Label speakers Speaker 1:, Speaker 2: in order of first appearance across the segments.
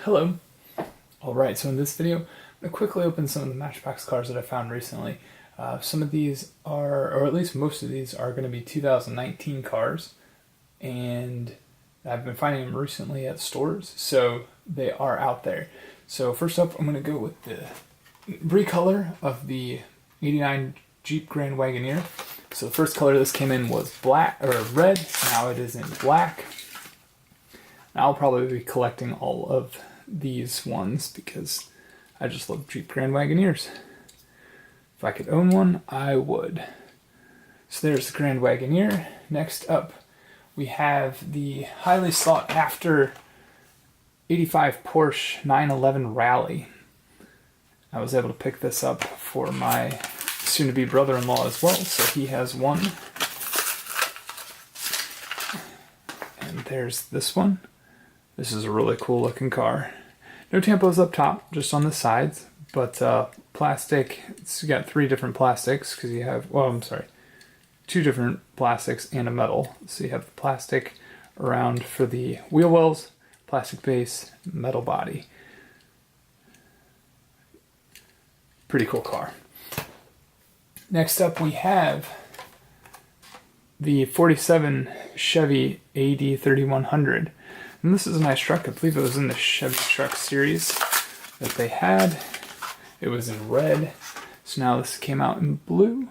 Speaker 1: Hello. Alright, so in this video, I'm going to quickly open some of the Matchbox cars that I found recently. Some of these are, or at least most of these, are going to be 2019 cars, and I've been finding them recently at stores, so they are out there. So first up, I'm going to go with the recolor of the 89 Jeep Grand Wagoneer. So the first color this came in was black, or red, now it is in black. I'll probably be collecting all of these ones because I just love Jeep Grand Wagoneers. If I could own one, I would. So there's the Grand Wagoneer. Next up, we have the highly sought after 85 Porsche 911 Rally. I was able to pick this up for my soon-to-be brother-in-law as well, so he has one. And there's this one. This is a really cool looking car. No tampos up top, just on the sides, but plastic. It's got three different plastics because you have, well, I'm sorry, two different plastics and a metal. So you have the plastic around for the wheel wells, plastic base, metal body. Pretty cool car. Next up we have the 47 Chevy Ad3100. And this is a nice truck. I believe it was in the Chevy truck series that they had. It was in red. So now this came out in blue.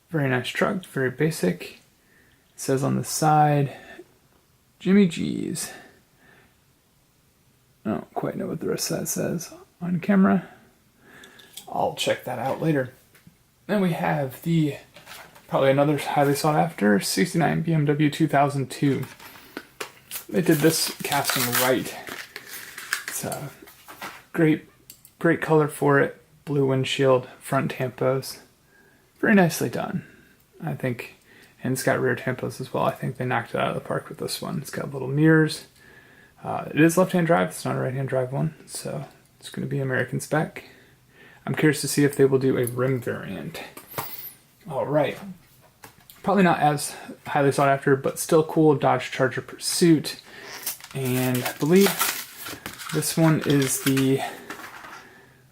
Speaker 1: Very nice truck, very basic. It says on the side, Jimmy G's. I don't quite know what the rest of that says on camera. I'll check that out later. Then we have the, probably another highly sought after, 69 BMW 2002. They did this casting right. It's a great color for it. Blue windshield, front tampos. Very nicely done, I think. And it's got rear tampos as well. I think they knocked it out of the park with this one. It's got little mirrors. It is left-hand drive. It's not a right-hand drive one, so it's going to be American spec. I'm curious to see if they will do a rim variant. All right. Probably not as highly sought after, but still cool, Dodge Charger Pursuit. And I believe this one is the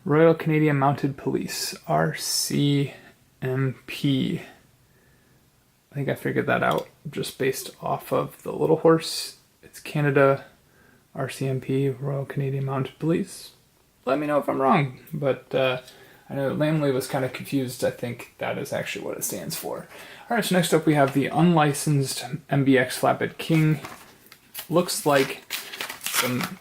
Speaker 1: Royal Canadian Mounted Police, RCMP. I think I figured that out just based off of the little horse. It's Canada, RCMP, Royal Canadian Mounted Police. Let me know if I'm wrong, but I know Lamley was kind of confused. I think that is actually what it stands for. Alright, so next up we have the unlicensed MBX Flatbed King. Looks like some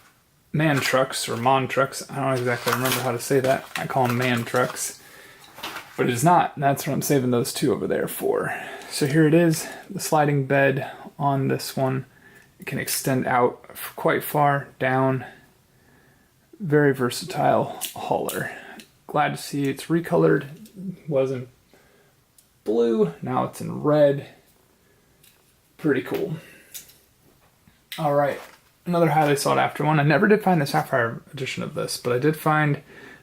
Speaker 1: man trucks, or mon trucks. I don't exactly remember how to say that. I call them man trucks. But it is not. That's what I'm saving those two over there for. So here it is, the sliding bed on this one. It can extend out quite far down. Very versatile hauler. Glad to see it's recolored. Was in blue, now it's in red. Pretty cool. Alright, another highly sought after one. I never did find the Sapphire edition of this, but I did find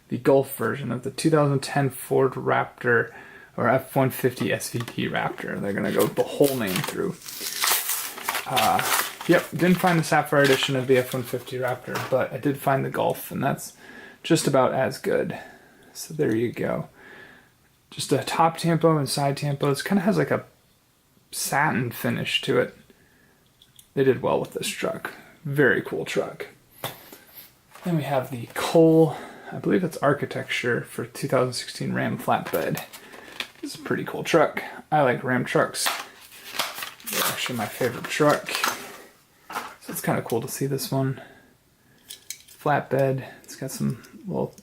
Speaker 1: the Golf version of the 2010 Ford Raptor, or F-150 SVT Raptor. They're going to go with the whole name through. Yep, didn't find the Sapphire edition of the F-150 Raptor, but I did find the Golf, and that's just about as good. So there you go. Just a top tampo and side tampos. Kind of has like a satin finish to it. They did well with this truck. Very cool truck. Then we have the Cole, I believe it's architecture for 2016 Ram Flatbed. This is a pretty cool truck. I like Ram trucks. They're actually my favorite truck. So it's kind of cool to see this one. Flatbed. It's got some little,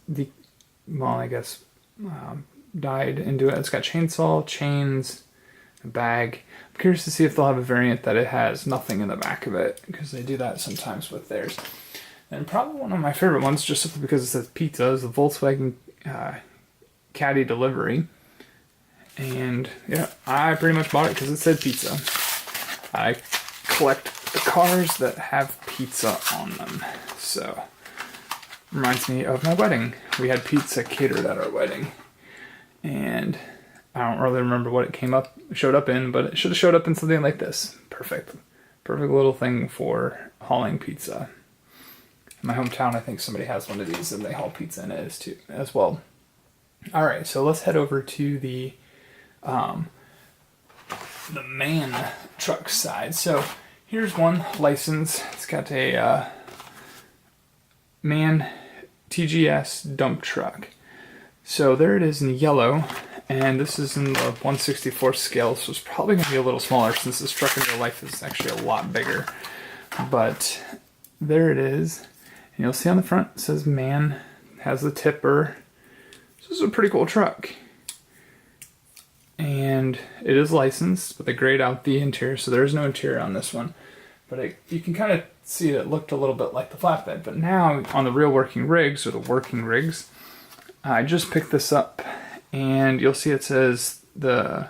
Speaker 1: dyed into it. It's got chainsaw, chains, a bag. I'm curious to see if they'll have a variant that it has nothing in the back of it, because they do that sometimes with theirs. And probably one of my favorite ones, just simply because it says pizza, is the Volkswagen Caddy delivery. And yeah, I pretty much bought it because it said pizza. I collect the cars that have pizza on them. So, reminds me of my wedding. We had pizza catered at our wedding. And I don't really remember what it showed up in, but it should have showed up in something like this. Perfect little thing for hauling pizza. In my hometown, I think somebody has one of these and they haul pizza in it as well. All right, so let's head over to the man truck side. So here's one license. It's got a man TGS dump truck. So there it is in yellow, and this is in the 1/64 scale, so it's probably going to be a little smaller since this truck in real life is actually a lot bigger. But there it is. And you'll see on the front it says man, has the tipper. So this is a pretty cool truck. And it is licensed, but they grayed out the interior, so there is no interior on this one. But you can kind of see it looked a little bit like the flatbed. But now on the real working rigs, or the working rigs, I just picked this up, and you'll see it says the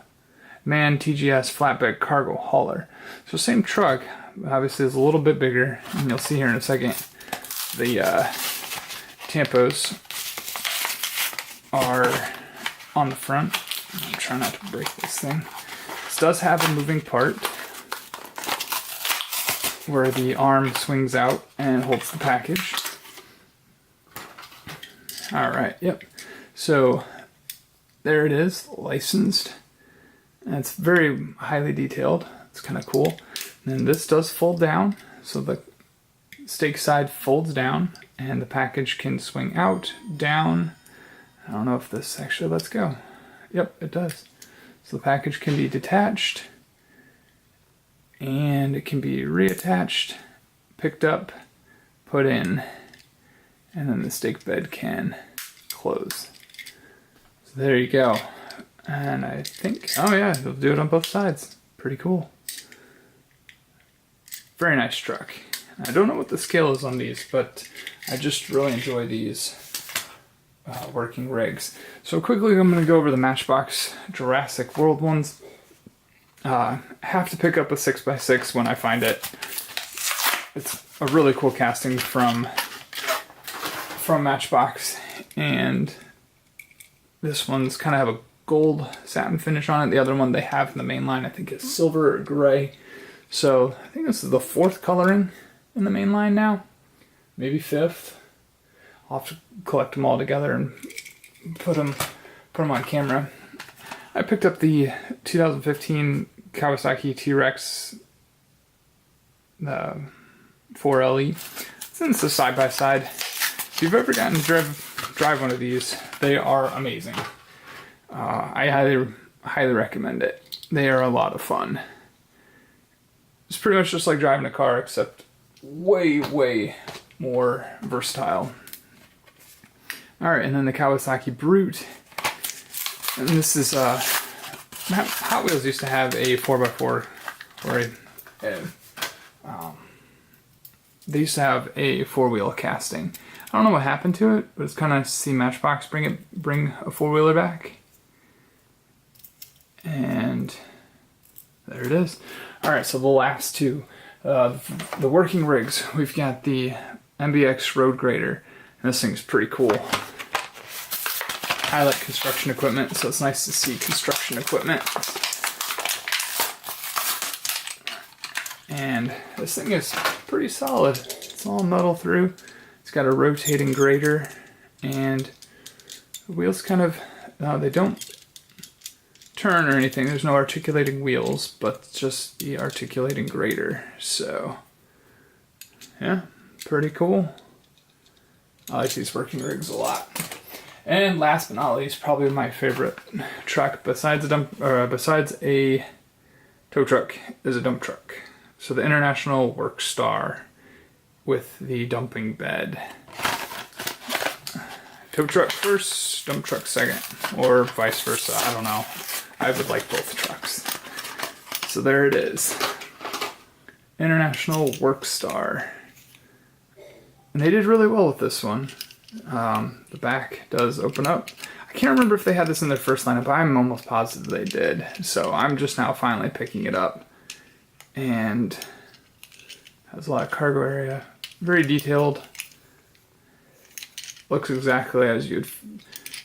Speaker 1: Man TGS Flatbed Cargo Hauler. So same truck, obviously it's a little bit bigger, and you'll see here in a second the tampos are on the front. I'm trying not to break this thing. This does have a moving part where the arm swings out and holds the package. Alright, yep. So there it is, licensed. And it's very highly detailed. It's kind of cool. And then this does fold down, so the stake side folds down and the package can swing out, down. I don't know if this actually lets go. Yep, it does. So the package can be detached and it can be reattached, picked up, put in, and then the stake bed can close. So there you go. And I think, oh yeah, they'll do it on both sides. Pretty cool. Very nice truck. I don't know what the scale is on these, but I just really enjoy these working rigs. So quickly I'm going to go over the Matchbox Jurassic World ones. Have to pick up a 6x6 when I find it. It's a really cool casting from Matchbox, and this one's kind of have a gold satin finish on it. The other one they have in the main line I think is silver or gray. So I think this is the 4th coloring in the main line now, maybe 5th. I'll have to collect them all together and put them on camera. I picked up the 2015 Kawasaki T-Rex 4LE. It's a side-by-side. If you've ever gotten to drive one of these, they are amazing. I highly recommend it. They are a lot of fun. It's pretty much just like driving a car, except way more versatile. Alright, and then the Kawasaki Brute. And this is, Hot Wheels used to have a 4x4, or they used to have a 4-wheel casting. I don't know what happened to it, but it's kind of nice to see Matchbox bring a 4-wheeler back. And there it is. Alright, so the last two. The working rigs. We've got the MBX Road Grader, and this thing's pretty cool. I like construction equipment, so it's nice to see construction equipment. And this thing is pretty solid. It's all metal through. It's got a rotating grader, and the wheels kind of, they don't turn or anything. There's no articulating wheels, but just the articulating grader. So, yeah, pretty cool. I like these working rigs a lot. And last but not least, probably my favorite truck besides a tow truck is a dump truck. So the International Workstar with the dumping bed. Tow truck first, dump truck second, or vice versa. I don't know. I would like both trucks. So there it is. International Workstar. And they did really well with this one. The back does open up. I can't remember if they had this in their first lineup, but I'm almost positive they did. So I'm just now finally picking it up. And has a lot of cargo area. Very detailed. Looks exactly as you'd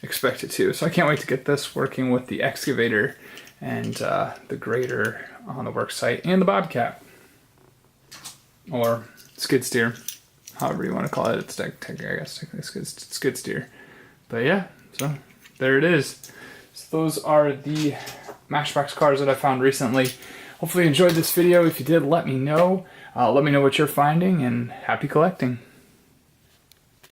Speaker 1: expect it to. So I can't wait to get this working with the excavator and the grader on the work site and the Bobcat. Or skid steer, however you want to call it. It's I guess technically skid steer. But yeah, so there it is. So those are the Matchbox cars that I found recently. Hopefully you enjoyed this video. If you did, let me know. Let me know what you're finding, and happy collecting.